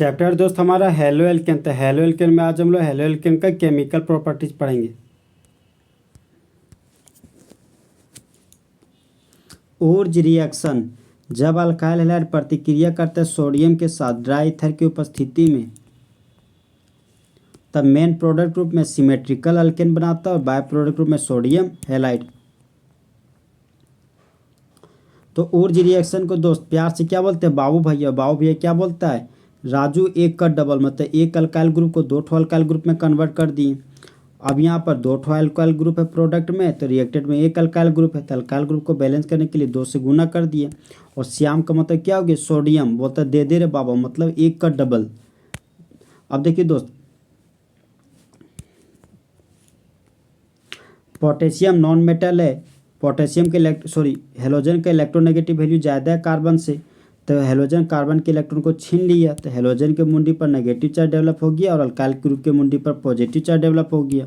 Chapter दोस्त हमारा halo alkane. तो हेलो एल्केन में आज हम लोग हेलो एल्केन का केमिकल प्रॉपर्टीज पढ़ेंगे। ऊर्ज रिएक्शन, जब अल्काइल हैलाइड प्रतिक्रिया करते हैं सोडियम के साथ ड्राई ईथर की उपस्थिति में, तब मेन प्रोडक्ट ग्रुप में सिमेट्रिकल अल्केन बनाता है और बाय प्रोडक्ट ग्रुप में सोडियम हैलाइड। तो ऊर्ज रिएक्शन को दोस्त प्यार से क्या बोलते हैं? बाबू भैया। बाबू भैया क्या बोलता है? राजू एक का डबल, मतलब एक अल्काइल ग्रुप को दो ठो अल्काइल ग्रुप में कन्वर्ट कर दिए। अब यहाँ पर दो ठो अल्काइल ग्रुप है प्रोडक्ट में, तो रिएक्टेड में एक अल्काइल ग्रुप है, तो अल्काइल ग्रुप को बैलेंस करने के लिए दो से गुना कर दिए। और श्याम का मतलब क्या हो गया? सोडियम। बोलता दे दे रे बाबा, मतलब एक का डबल। अब देखिए दोस्त, पोटेशियम नॉन मेटल है। पोटेशियम के हेलोजन का इलेक्ट्रोनेगेटिव वैल्यू ज़्यादा है कार्बन से, तो हेलोजन कार्बन के इलेक्ट्रॉन को छीन लिया, तो हेलोजन के मुंडी पर नेगेटिव चार्ज डेवलप हो गया और अल्काइल ग्रुप के मुंडी पर पॉजिटिव चार्ज डेवलप हो गया।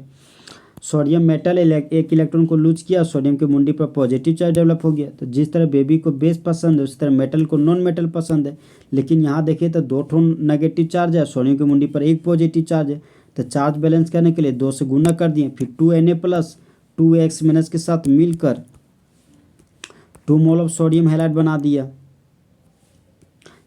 सोडियम मेटल एक इलेक्ट्रॉन को लूज किया, सोडियम के मुंडी पर पॉजिटिव चार्ज डेवलप हो गया। तो जिस तरह बेबी को बेस पसंद है उसी तरह मेटल को नॉन मेटल पसंद है, लेकिन यहाँ देखिए तो दो ठो नेगेटिव चार्ज है, सोडियम के मुंडी पर एक पॉजिटिव चार्ज है। तो चार्ज बैलेंस करने के लिए दो से गुना कर दिए, फिर 2Na प्लस 2X माइनस के साथ मिलकर 2 मोल ऑफ सोडियम हैलाइड बना दिया।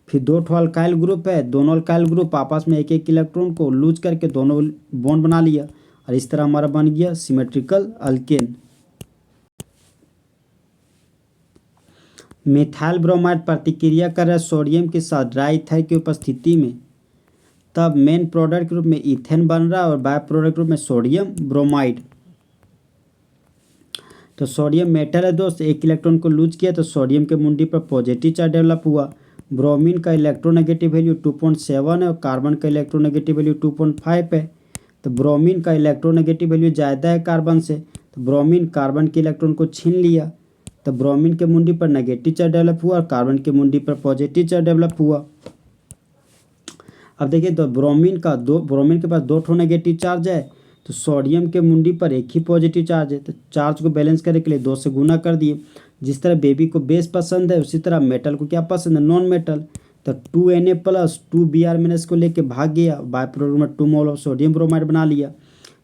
फिर दो ठो अल्काइल ग्रुप है, दोनों अल्काइल ग्रुप आपस में एक एक इलेक्ट्रॉन को लूज करके दोनों बॉन्ड बना लिया और इस तरह हमारा बन गया सिमेट्रिकल अल्केन। मिथाइल ब्रोमाइड प्रतिक्रिया कर रहा है सोडियम के साथ ड्राई ईथर की उपस्थिति में, तब मेन प्रोडक्ट ग्रुप में इथेन बन रहा है और बाय प्रोडक्ट ग्रुप में सोडियम ब्रोमाइड। तो सोडियम मेटल है दोस्त, एक इलेक्ट्रॉन को लूज किया तो सोडियम के मुंडी पर पॉजिटिव चार्ज डेवलप हुआ। ब्रोमीन का इलेक्ट्रोनेगेटिव वैल्यू 2.7 है और कार्बन का इलेक्ट्रोनेगेटिव वैल्यू 2.5 है। तो ब्रोमीन का इलेक्ट्रोनेगेटिव वैल्यू ज़्यादा है कार्बन से, तो ब्रोमीन कार्बन के इलेक्ट्रॉन को छीन लिया, तो ब्रोमीन के मुंडी पर नेगेटिव चार्ज डेवलप हुआ और कार्बन के मुंडी पर पॉजिटिव चार्ज डेवलप हुआ। अब देखिए तो ब्रोमीन के पास दो ठो नेगेटिव चार्ज है, तो सोडियम के मुंडी पर एक ही पॉजिटिव चार्ज है, तो चार्ज को बैलेंस करने के लिए दो से गुना कर दिए। जिस तरह बेबी को बेस पसंद है उसी तरह मेटल को क्या पसंद है? Non metal. तो 2Na प्लस 2Br माइनस को लेके भाग गया, बाय प्रोडक्ट में 2 मोल ऑफ सोडियम ब्रोमाइड बना लिया।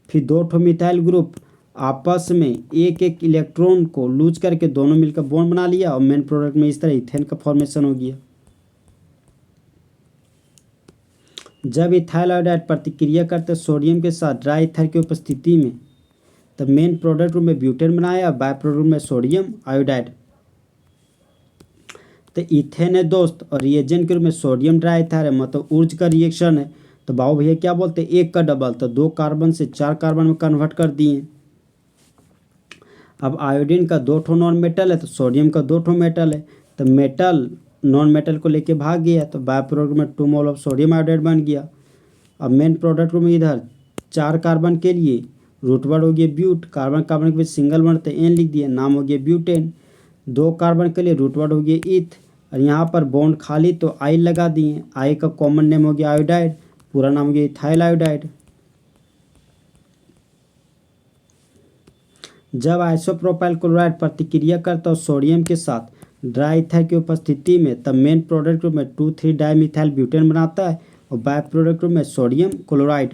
फिर दो ठो मिथाइल ग्रुप आपस में एक एक इलेक्ट्रॉन को लूज करके दोनों मिलकर बॉन्ड बना लिया और मेन प्रोडक्ट में इस तरह इथेन का फॉर्मेशन हो गया। जब इथाइल आयोडाइड प्रतिक्रिया करते सोडियम के साथ ड्राई ईथर की उपस्थिति में, तब मेन प्रोडक्ट ग्रुप में ब्यूटेन बनाया और बाय प्रोडक्ट में सोडियम आयोडाइड। तो इथेन है दोस्त और रिएजेंट के रूप में सोडियम ड्राई ईथर है, मतलब ऊर्ज का रिएक्शन है। तो बाबू भैया क्या बोलते हैं? एक का डबल, तो 2 कार्बन से 4 कार्बन में कन्वर्ट कर दिए। अब आयोडीन का दो ठो नॉन मेटल है, तो सोडियम का दो ठो मेटल है, तो मेटल नॉन मेटल को लेके भाग गया, तो बाय प्रोडक्ट में 2 मोल ऑफ सोडियम आयोडाइड बन गया। अब मेन प्रोडक्ट में इधर 4 कार्बन के लिए रूट वर्ड हो गया ब्यूट, कार्बन कार्बन के बीच सिंगल बॉन्ड तो एन लिख दिया, नाम हो गया ब्यूटेन। 2 कार्बन के लिए रूट वर्ड हो गया ईथ, और यहाँ पर बॉन्ड खाली तो आई लगा दिए, आई का कॉमन नेम हो गया आयोडाइड, पूरा नाम हो गया इथाइल आयोडाइड। जब आइसोप्रोपाइल क्लोराइड प्रतिक्रिया करता है सोडियम के साथ ड्राई ईथर की उपस्थिति में, तब मेन प्रोडक्ट ग्रुप में 2,3 डाइमिथाइल ब्यूटेन बनाता है और बाय प्रोडक्ट ग्रुप में सोडियम क्लोराइड।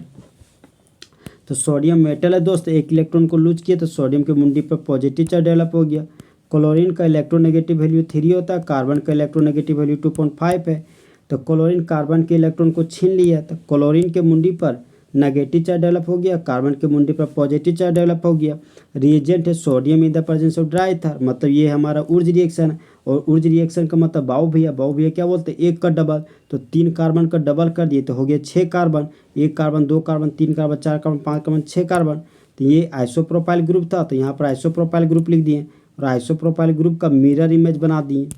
तो सोडियम मेटल है दोस्त, एक इलेक्ट्रॉन को लूज किया तो सोडियम के मुंडी पर पॉजिटिव चार्ज डेवलप हो गया। क्लोरीन का इलेक्ट्रोनेगेटिव वैल्यू 3 होता है, कार्बन का इलेक्ट्रोनेगेटिव वैल्यू 2.5 है। तो क्लोरीन कार्बन के इलेक्ट्रॉन को छीन लिया, तो क्लोरीन के मुंडी पर नेगेटिव चार्ज डेवलप हो गया, कार्बन के मुंडी पर पॉजिटिव चार्ज डेवलप हो गया। रिएजेंट है sodium in the presence of dry ether, मतलब ये हमारा ऊर्ज रिएक्शन है। और ऊर्ज रिएक्शन का मतलब बाबू भैया क्या बोलते हैं? एक का डबल, तो 3 कार्बन का डबल कर दिए तो हो गया 6 carbon, 1 carbon 2 carbon 3 carbon 4 carbon 5 carbon 6 carbon. तो ये आइसोप्रोपाइल ग्रुप था, तो यहाँ पर आइसोप्रोपाइल ग्रुप लिख दिए और आइसोप्रोपाइल ग्रुप का मिरर इमेज बना दिए।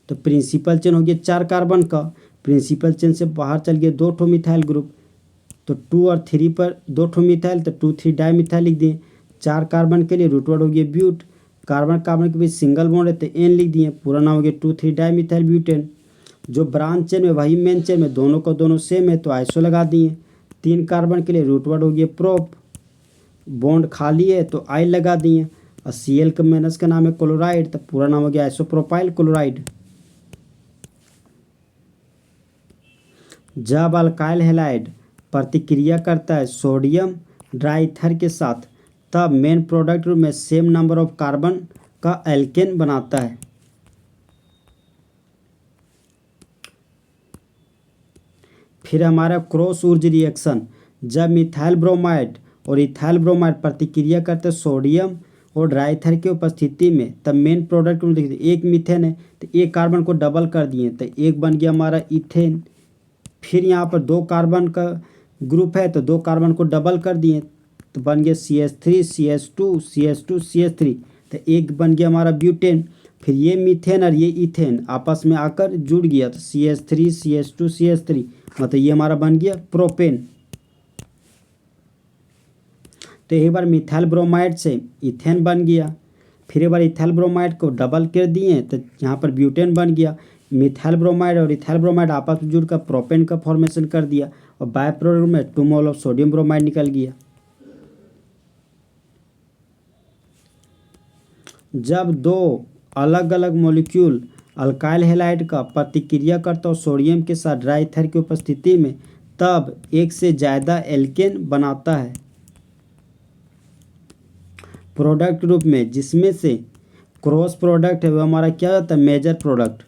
तो प्रिंसिपल चेन हो गया 4 कार्बन का, प्रिंसिपल चेन से बाहर चल गए 2 ठो मिथाइल ग्रुप, तो 2 और 3 पर 2 ठो मिथाइल, तो 2,3 डाइमिथाइल लिख दिए। 4 कार्बन के लिए रूट वर्ड हो गया ब्यूट, कार्बन कार्बन के बीच सिंगल बॉन्ड है तो एन लिख दिए, पूरा नाम हो गया 2,3 डाइमिथाइल ब्यूटेन। जो ब्रांच चेन में वही मेन चेन में दोनों का दोनों सेम है तो आइसो लगा दिए। 3 कार्बन के लिए रूट वर्ड हो गया प्रोप, बॉन्ड खाली है तो आई लगा दिए, और Cl का माइनस का नाम है क्लोराइड, तो पूरा नाम हो गया आइसोप्रोपाइल क्लोराइड। जब अल्काइल हैलाइड प्रतिक्रिया करता है सोडियम ड्राईथर के साथ तब मेन प्रोडक्ट में सेम नंबर ऑफ कार्बन का एल्केन बनाता है। फिर हमारा क्रॉस ऊर्ज रिएक्शन, जब मिथाइल ब्रोमाइड और इथाइल ब्रोमाइड प्रतिक्रिया करते हैं सोडियम और ड्राईथर की उपस्थिति में तब मेन प्रोडक्ट में देखिए एक मीथेन है तो एक कार्बन को डबल कर दिए तो एक बन गया हमारा इथेन। फिर यहाँ पर 2 कार्बन का ग्रुप है तो 2 कार्बन को डबल कर दिए तो बन गया CH3 CH2 CH2 CH3 तो एक बन गया हमारा ब्यूटेन। फिर ये मीथेन और ये इथेन आपस में आकर जुड़ गया तो CH3 CH2 CH3 मतलब ये हमारा बन गया प्रोपेन। तो एक बार मिथाइल ब्रोमाइड से इथेन बन गया, फिर एक बार इथाइल ब्रोमाइड को डबल कर दिए तो यहाँ पर ब्यूटेन बन गया। मिथाइल ब्रोमाइड और इथाइल ब्रोमाइड आपस में जुड़कर प्रोपेन का फॉर्मेशन कर दिया और बाय प्रोडक्ट में 2 मोल ऑफ सोडियम ब्रोमाइड निकल गया। जब 2 अलग अलग मॉलिक्यूल अल्काइल हैलाइड का प्रतिक्रिया करता हो सोडियम के साथ ड्राईथर की उपस्थिति में तब एक से ज़्यादा एल्केन बनाता है प्रोडक्ट रूप में, जिसमें से क्रॉस प्रोडक्ट है वो हमारा क्या होता है मेजर प्रोडक्ट।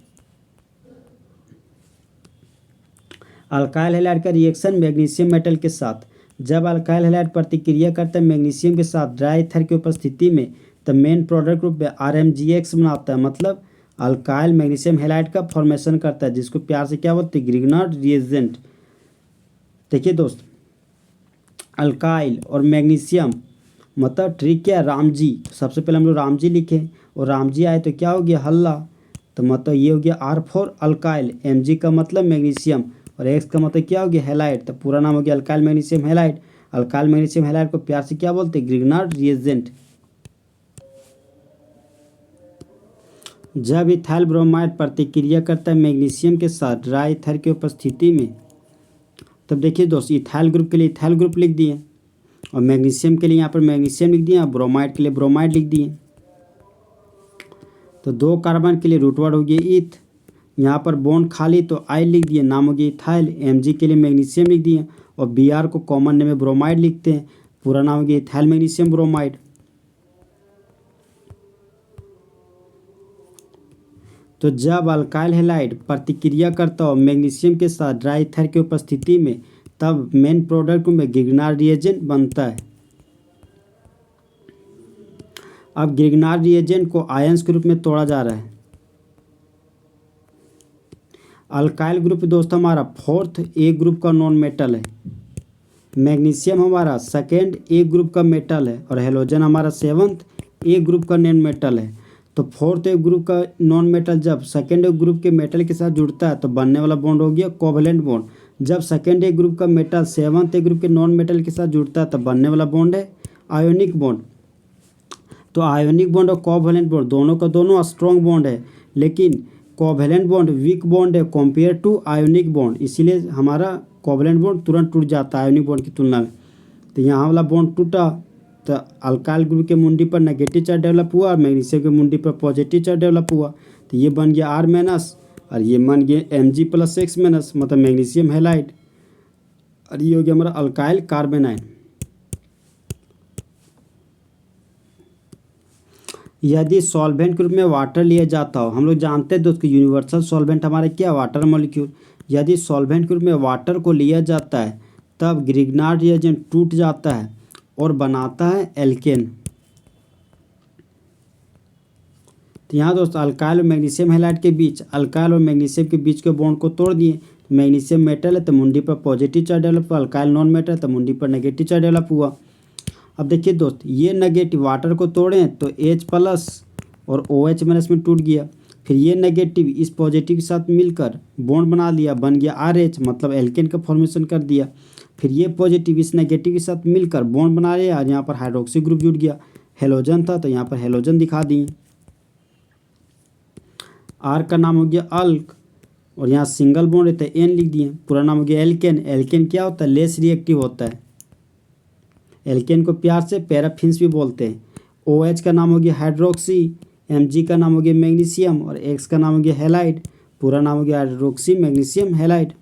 अल्काइल हैलाइड का रिएक्शन मैग्नीशियम मेटल के साथ, जब अल्काइल हैलाइड प्रतिक्रिया करता है मैग्नीशियम के साथ ड्राईथर की उपस्थिति में तब मेन प्रोडक्ट रूप में RMGX बनाता है, मतलब अल्काइल मैग्नीशियम हैलाइड का फॉर्मेशन करता है, जिसको प्यार से क्या बोलते हैं ग्रिग्नार्ड रिएजेंट। देखिए दोस्त, अल्काइल और मैग्नीशियम मतलब ट्रिक क्या है रामजी, सबसे पहले हम लोग रामजी लिखे और रामजी आए तो क्या हो गया हल्ला, तो मतलब ये हो गया R फॉर अल्काइल, Mg का मतलब मैग्नीशियम और X का मतलब क्या हो गया हैलाइड, तो पूरा नाम हो गया alkyl magnesium halide. Alkyl magnesium halide को प्यार से क्या बोलते हैं ग्रिग्नार्ड रिएजेंट। जब इथाइल ब्रोमाइड प्रतिक्रिया करता है मैग्नीशियम के साथ ड्राईथर की उपस्थिति में तब देखिए दोस्त इथाइल ग्रुप के लिए इथाइल ग्रुप लिख दिए और मैग्नीशियम के लिए यहाँ पर मैग्नीशियम लिख दिए और ब्रोमाइड के लिए ब्रोमाइड लिख दिए। तो 2 कार्बन के लिए रूट वर्ड हो गया ईथ, यहाँ पर बॉन्ड खाली तो आई लिख दिए, नाम हो गया इथाइल। Mg के लिए मैग्नीशियम लिख दिए और Br को कॉमन नेम में ब्रोमाइड लिखते हैं, पूरा नाम हो गया इथाइल मैग्नीशियम ब्रोमाइड। तो जब अल्काइल हैलाइड प्रतिक्रिया करता हो मैग्नीशियम के साथ ड्राईथर की उपस्थिति में तब मेन प्रोडक्ट में ग्रिग्नार्ड रिएजेंट बनता है। अब ग्रिग्नार्ड रिएजेंट को आयंस के रूप में तोड़ा जा रहा है। अल्काइल ग्रुप दोस्त हमारा 4th ए ग्रुप का नॉन मेटल है, मैग्नीशियम हमारा 2nd ए ग्रुप का मेटल है और हेलोजन हमारा 7th ए ग्रुप का नॉन मेटल है। तो 4th ए ग्रुप का नॉन मेटल जब 2nd ए ग्रुप के मेटल के साथ जुड़ता है तो बनने वाला बॉन्ड हो गया कोवैलेंट बॉन्ड। जब 2nd ए ग्रुप का मेटल 7th ए ग्रुप के नॉन मेटल के साथ जुड़ता है तो बनने वाला बॉन्ड है आयोनिक बॉन्ड। तो आयोनिक बॉन्ड और कोवैलेंट बॉन्ड दोनों का दोनों स्ट्रॉन्ग बॉन्ड है, लेकिन कोवैलेंट बॉन्ड वीक बॉन्ड है कंपेयर टू आयोनिक बॉन्ड, इसीलिए हमारा कोवैलेंट बॉन्ड तुरंत टूट जाता है आयोनिक बॉन्ड की तुलना में। तो यहाँ वाला बॉन्ड टूटा तो अल्काइल ग्रुप के मुंडी पर नेगेटिव चार्ज डेवलप हुआ और मैग्नीशियम के मुंडी पर पॉजिटिव चार्ज डेवलप हुआ, तो ये बन गया R माइनस और ये बन गया Mg प्लस X माइनस मतलब मैग्नीशियम हैलाइड और ये हो गया हमारा अल्काइल कार्बेनाइन। यदि सॉल्वेंट के रूप में वाटर लिया जाता हो, हम लोग जानते हैं दोस्तों यूनिवर्सल सॉल्वेंट हमारे क्या वाटर मॉलिक्यूल, यदि सॉल्वेंट के रूप में वाटर को लिया जाता है तब ग्रिग्नार्ड रिएजेंट टूट जाता है और बनाता है एल्केन। तो यहाँ दोस्तों अल्काइल और मैग्नीशियम हैलाइड के बीच अल्काइल और मैग्नीशियम के बीच के बॉन्ड को तोड़ दिए। मैग्नीशियम मेटल है तो मुंडी पर पॉजिटिव चार्ज डेवलप हुआ, अल्काइल नॉन मेटल है तो मुंडी पर नेगेटिव चार्ज डेवलप हुआ। अब देखिए दोस्त ये नेगेटिव वाटर को तोड़ें तो H प्लस और OH माइनस में टूट गया, फिर ये नेगेटिव इस पॉजिटिव के साथ मिलकर बॉन्ड बना लिया, बन गया RH मतलब एल्केन का फॉर्मेशन कर दिया। फिर ये पॉजिटिव इस नेगेटिव के साथ मिलकर बॉन्ड बना लिया और यहाँ पर हाइड्रोक्सी ग्रुप जुड़ गया, हेलोजन था तो यहाँ पर हेलोजन दिखा दिए। R का नाम हो गया अल्क और यहाँ सिंगल बॉन्ड रहता है N लिख दिए, पूरा नाम हो गया एल्केन। एल्केन क्या होता है लेस रिएक्टिव होता है, एल्केन को प्यार से पैराफिन्स भी बोलते हैं। OH का नाम हो गया हाइड्रोक्सी, Mg का नाम हो गया मैग्नीशियम और X का नाम हो गया हैलाइड, पूरा नाम हो गया हाइड्रोक्सी मैग्नीशियम हैलाइड।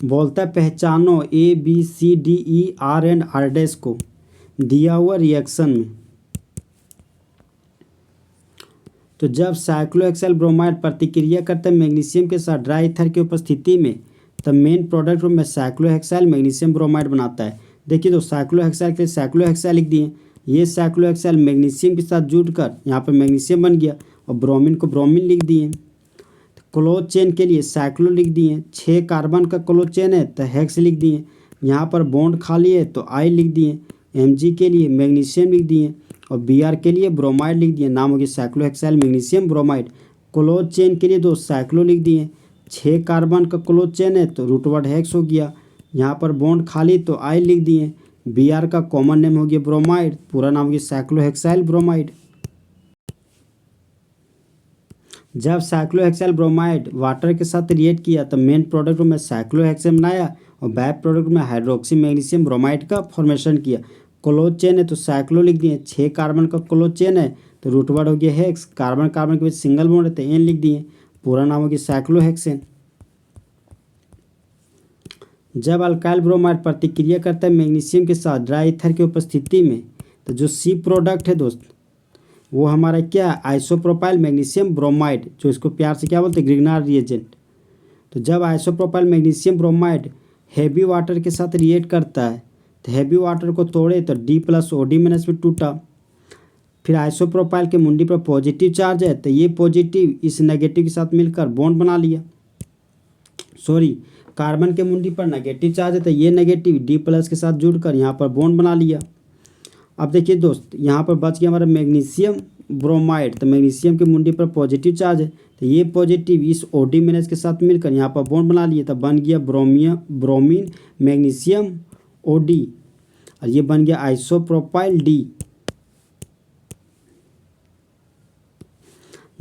बोलता है पहचानो ABCDER एंड R डैश को दिया हुआ रिएक्शन में। तो जब साइक्लोहेक्सेल ब्रोमाइड प्रतिक्रिया करता है मैग्नीशियम के साथ ड्राई ईथर की उपस्थिति में, तब मेन प्रोडक्ट में साइक्लोहेक्सेल मैग्नीशियम ब्रोमाइड बनाता है। देखिए तो साइक्लोहेक्सेल के लिए साइक्लोहेक्सेल लिख दिए, ये साइक्लोहेक्सेल मैग्नीशियम के साथ जुड़कर यहाँ पर मैग्नीशियम बन गया और ब्रोमीन को ब्रोमीन लिख दिए। क्लोज चेन के लिए साइक्लो लिख दिए, 6 कार्बन का क्लोज चेन है तो हेक्स लिख दिए। यहाँ पर बॉन्ड खाली है तो आई लिख दिए। Mg के लिए मैग्नीशियम लिख दिए और Br के लिए ब्रोमाइड लिख दिए। नाम होगी साइक्लोहेक्सेल मैग्नीशियम ब्रोमाइड। क्लोज चेन के लिए 2 साइक्लो लिख दिए, 6 कार्बन का क्लोज चेन है तो रूट वर्ड हेक्स हो गया। यहाँ पर बॉन्ड खाली तो आई लिख दिए। Br का कॉमन नेम हो गया ब्रोमाइड, पूरा नाम होगी साइक्लोहेक्सेल ब्रोमाइड। जब साइक्लोहेक्सेल ब्रोमाइड वाटर के साथ रिएक्ट किया तो मेन प्रोडक्ट में साइक्लोहेक्सेन बनाया और बाय प्रोडक्ट में हाइड्रोक्सी मैग्नीशियम ब्रोमाइड का फॉर्मेशन किया। क्लोज चेन है तो साइक्लो लिख दिए, 6 कार्बन का क्लोज चेन है तो रूट वर्ड हो गया हेक्स। कार्बन कार्बन के बीच सिंगल बॉन्ड है तो एन लिख दिए, पूरा नाम हो गया साइक्लोहेक्सेन। जब अल्काइल ब्रोमाइड प्रतिक्रिया करता है मैग्नीशियम के साथ ड्राई ईथर की उपस्थिति में, तो जो सी प्रोडक्ट है दोस्त वो हमारा क्या है, आइसोप्रोपाइल मैग्नीशियम ब्रोमाइड, जो इसको प्यार से क्या बोलते हैं, ग्रिग्नार्ड रिएजेंट। तो जब isopropyl magnesium bromide heavy water के साथ रिएक्ट करता है तो हैवी वाटर को तोड़े तो D+OD- में टूटा। फिर आइसोप्रोपाइल के मुंडी पर पॉजिटिव चार्ज है तो ये पॉजिटिव इस नेगेटिव के साथ मिलकर बॉन्ड बना लिया। कार्बन के मुंडी पर नेगेटिव चार्ज है तो ये नेगेटिव D+ के साथ जुड़कर यहाँ पर बॉन्ड बना लिया। अब देखिए दोस्त, यहाँ पर बच गया हमारा मैग्नीशियम ब्रोमाइड, तो मैग्नीशियम के मुंडी पर पॉजिटिव चार्ज है तो ये पॉजिटिव इस OD- के साथ मिलकर यहाँ पर बॉन्ड बना लिए, तब बन गया ब्रोमीन मैग्नीशियम OD और ये बन गया आइसोप्रोपाइल D।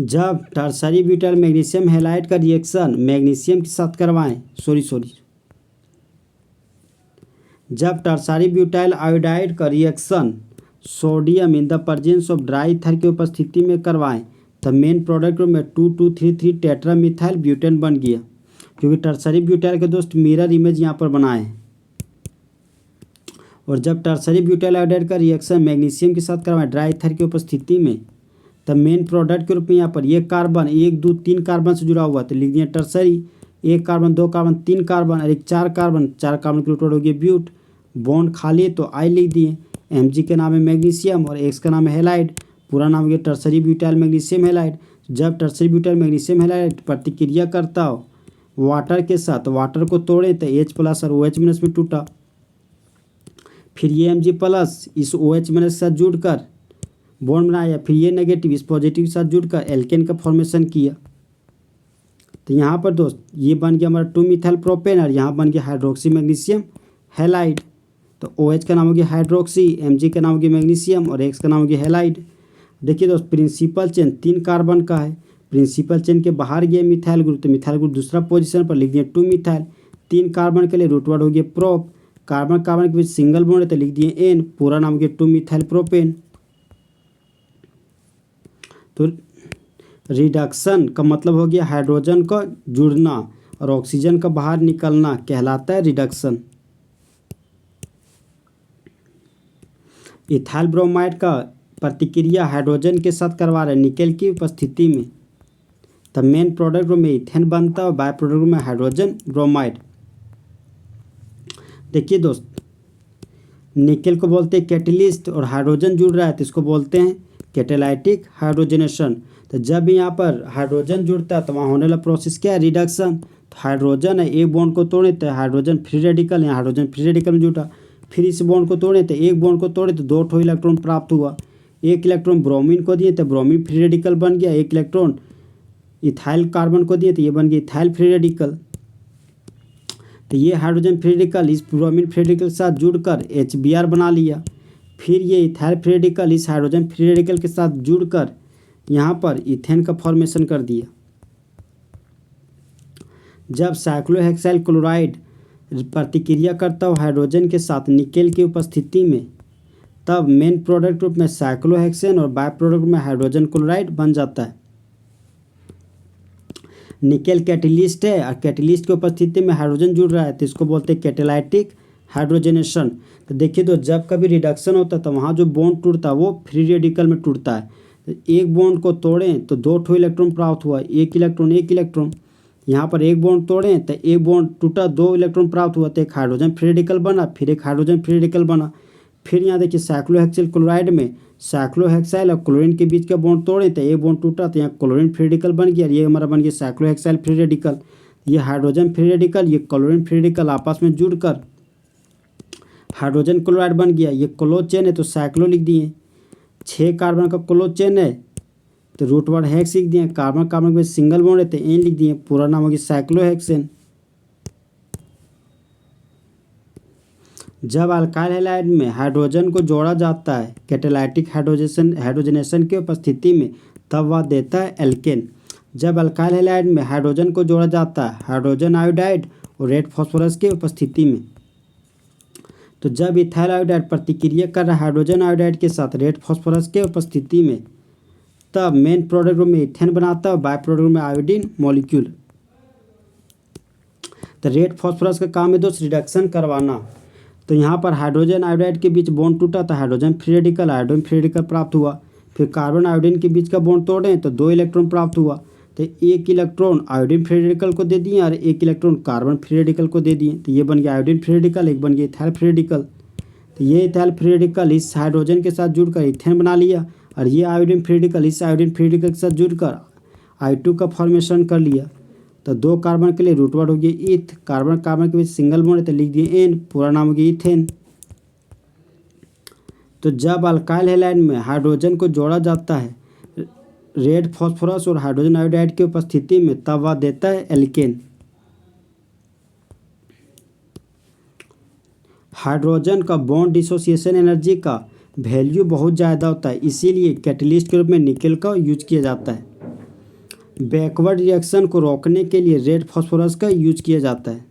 जब टर्सरी ब्यूटाइल मैग्नीशियम हैलाइड का रिएक्शन मैग्नीशियम के साथ करवाएं जब टर्सरी ब्यूटाइल आयोडाइड का reaction sodium in the presence of dry ether की उपस्थिति में करवाएं तब मेन प्रोडक्ट में 2,2,3,3 टेट्रामिथाइल ब्यूटेन बन गया, क्योंकि टर्सरी ब्यूटाइल के दोस्त मिरर इमेज यहाँ पर बनाए हैं। और जब टर्सरी ब्यूटाइल आयोडाइड का रिएक्शन मैग्नीशियम के साथ करवाएं ड्राई ईथर की उपस्थिति में, तब मेन प्रोडक्ट के रूप में यहाँ पर ये कार्बन 1, 2, 3 कार्बन से जुड़ा हुआ तो लिख दिया टर्सरी। 1 कार्बन 2 कार्बन 3 कार्बन और एक 4 कार्बन के रूट वर्ड हो गया ब्यूट। बॉन्ड खाली तो आई लिख दिए। Mg के नाम है मैग्नीशियम और X का नाम है हैलाइड, पूरा नाम हो गया टर्सरी ब्यूटाइल मैग्नीशियम हैलाइड। जब टर्सरी ब्यूटाइल मैग्नीशियम हैलाइड प्रतिक्रिया करता हो वाटर के साथ, वाटर को तोड़े तो H+ और OH- में टूटा। फिर ये Mg+ इस OH- के साथ जुड़कर बॉन्ड बनाया, फिर ये नेगेटिव इस पॉजिटिव के साथ जुड़कर एल्केन का फॉर्मेशन किया। तो यहाँ पर दोस्त ये बन गया हमारा 2-मिथाइल प्रोपेन और यहाँ बन गया हाइड्रोक्सी मैग्नीशियम हैलाइड। तो OH का नाम हो गया हाइड्रोक्सी, Mg का नाम हो गया मैग्नीशियम और X का नाम हो गया हैलाइड। देखिए दोस्त, प्रिंसिपल चेन 3 कार्बन का है, प्रिंसिपल चेन के बाहर गया मिथाइल ग्रुप, तो मिथाइल ग्रुप दूसरा पोजीशन पर लिख दिया 2-मिथाइल। 3 कार्बन के लिए रूट वर्ड हो गया प्रोप, कार्बन कार्बन के बीच सिंगल बॉन्ड है तो लिख दिए N, पूरा नाम हो गया 2-मिथाइल प्रोपेन। तो रिडक्शन का मतलब हो गया हाइड्रोजन का जुड़ना और ऑक्सीजन का बाहर निकलना, कहलाता है रिडक्शन। इथाइल ब्रोमाइड का प्रतिक्रिया हाइड्रोजन के साथ करवा रहे निकेल की उपस्थिति में, तब मेन प्रोडक्ट में इथेन बनता है और बाय प्रोडक्ट में हाइड्रोजन ब्रोमाइड। देखिए दोस्त, निकेल को बोलते हैं कैटलिस्ट और हाइड्रोजन जुड़ रहा है तो इसको बोलते हैं कैटेलाइटिक हाइड्रोजनेशन। तो जब यहाँ पर हाइड्रोजन जुड़ता है तो वहाँ होने वाला प्रोसेस क्या है, रिडक्शन। तो हाइड्रोजन है, एक बॉन्ड को तोड़े तो हाइड्रोजन फ्री रेडिकल, यहाँ हाइड्रोजन फ्री रेडिकल में जुटा। फिर इस बॉन्ड को तोड़े तो एक बॉन्ड को तोड़े तो 2 ठो इलेक्ट्रॉन प्राप्त हुआ। 1 इलेक्ट्रॉन ब्रोमीन को दिए तो ब्रोमीन फ्री रेडिकल बन गया। 1 इलेक्ट्रॉन इथाइल कार्बन को दिए तो ये बन गया इथाइल फ्री रेडिकल। तो ये हाइड्रोजन फ्री रेडिकल इस ब्रोमीन फ्री रेडिकल के साथ जुड़कर HBr बना लिया। फिर ये इथाइल फ्री रेडिकल इस हाइड्रोजन फ्री रेडिकल के साथ जुड़कर यहाँ पर इथेन का फॉर्मेशन कर दिया। जब साइक्लोहेक्साइल क्लोराइड प्रतिक्रिया करता हो हाइड्रोजन के साथ निकेल की उपस्थिति में, तब मेन प्रोडक्ट रूप में साइक्लोहेक्सेन और बाय प्रोडक्ट में हाइड्रोजन क्लोराइड बन जाता है। निकेल कैटेलिस्ट है और कैटेलिस्ट की उपस्थिति में हाइड्रोजन जुड़ रहा है तो इसको बोलते हैं कैटेलाइटिक हाइड्रोजनेशन। तो देखिए तो जब कभी रिडक्शन होता है तो वहाँ जो बॉन्ड टूटता है वो फ्री रेडिकल में टूटता है। तो एक बॉन्ड को तोड़ें तो 2 ठो इलेक्ट्रॉन प्राप्त हुआ, एक इलेक्ट्रॉन। यहाँ पर एक बॉन्ड तोड़ें तो एक बॉन्ड टूटा, 2 इलेक्ट्रॉन प्राप्त हुआ तो एक हाइड्रोजन फ्री रेडिकल बना, फिर एक हाइड्रोजन फ्री रेडिकल बना। फिर यहाँ देखिए साइक्लोहेक्सिल क्लोराइड में साइक्लोहेक्साइल और क्लोरीन के बीच का बॉन्ड तोड़े तो एक बॉन्ड टूटा तो यहाँ क्लोरीन फ्री रेडिकल बन गया, ये हमारा बन गया साइक्लोहेक्साइल फ्री रेडिकल। ये हाइड्रोजन फ्री रेडिकल, ये क्लोरीन फ्री रेडिकल आपस में जुड़कर हाइड्रोजन क्लोराइड बन गया। ये क्लोज चेन है तो साइक्लो लिख दिए। 6 कार्बन का क्लोज चेन है तो रूट वर्ड हेक्स लिख दिए। कार्बन कार्बन के सिंगल बॉन्ड है तो एन लिख दिए, पूरा नाम हो गया साइक्लोहेक्सेन। जब अल्काइल हैलाइड में हाइड्रोजन को जोड़ा जाता है कैटेलाइटिक हाइड्रोजनेशन की उपस्थिति में तब वह देता है एल्केन। जब अल्काइल हैलाइड में हाइड्रोजन को जोड़ा जाता है हाइड्रोजन आयोडाइड और रेड फास्फोरस की उपस्थिति में, तो जब इथाइल आयोडाइड प्रतिक्रिया कर रहा है हाइड्रोजन आयोडाइड के साथ रेड फास्फोरस के उपस्थिति में तब मेन प्रोडक्ट में इथेन बनाता है, बाय प्रोडक्ट में आयोडीन मॉलिक्यूल। तो रेड फास्फोरस का काम है दोस्त रिडक्शन करवाना। तो यहाँ पर हाइड्रोजन आयोडाइड के बीच बॉन्ड टूटा तो हाइड्रोजन फ्री रेडिकल प्राप्त हुआ। फिर कार्बन आयोडीन के बीच का बॉन्ड तोड़े तो 2 इलेक्ट्रॉन प्राप्त हुआ तो एक इलेक्ट्रॉन आयोडीन फ्री रेडिकल को दे दिए और एक इलेक्ट्रॉन कार्बन फ्री रेडिकल को दे दिए। तो ये बन गया आयोडीन फ्री रेडिकल, एक बन गया इथाइल फ्री रेडिकल। तो ये इथाइल फ्री रेडिकल इस हाइड्रोजन के साथ जुड़कर इथेन बना लिया और ये आयोडीन फ्री रेडिकल इस आयोडीन फ्री रेडिकल के साथ जुड़कर I2 का फॉर्मेशन कर लिया। तो 2 कार्बन के लिए रूट वर्ड हो गया ईथ, कार्बन कार्बन के बीच सिंगल बॉन्ड है तो लिख दिए एन, पूरा नाम हो गया इथेन। तो जब अल्काइल हैलाइड में हाइड्रोजन को जोड़ा जाता है रेड फास्फोरस और हाइड्रोजन आयोडाइड की उपस्थिति में तब वह देता है एल्केन। हाइड्रोजन का बॉन्ड डिसोसिएशन एनर्जी का वैल्यू बहुत ज़्यादा होता है, इसीलिए कैटलिस्ट के रूप में निकेल का यूज किया जाता है। बैकवर्ड रिएक्शन को रोकने के लिए रेड फास्फोरस का यूज किया जाता है।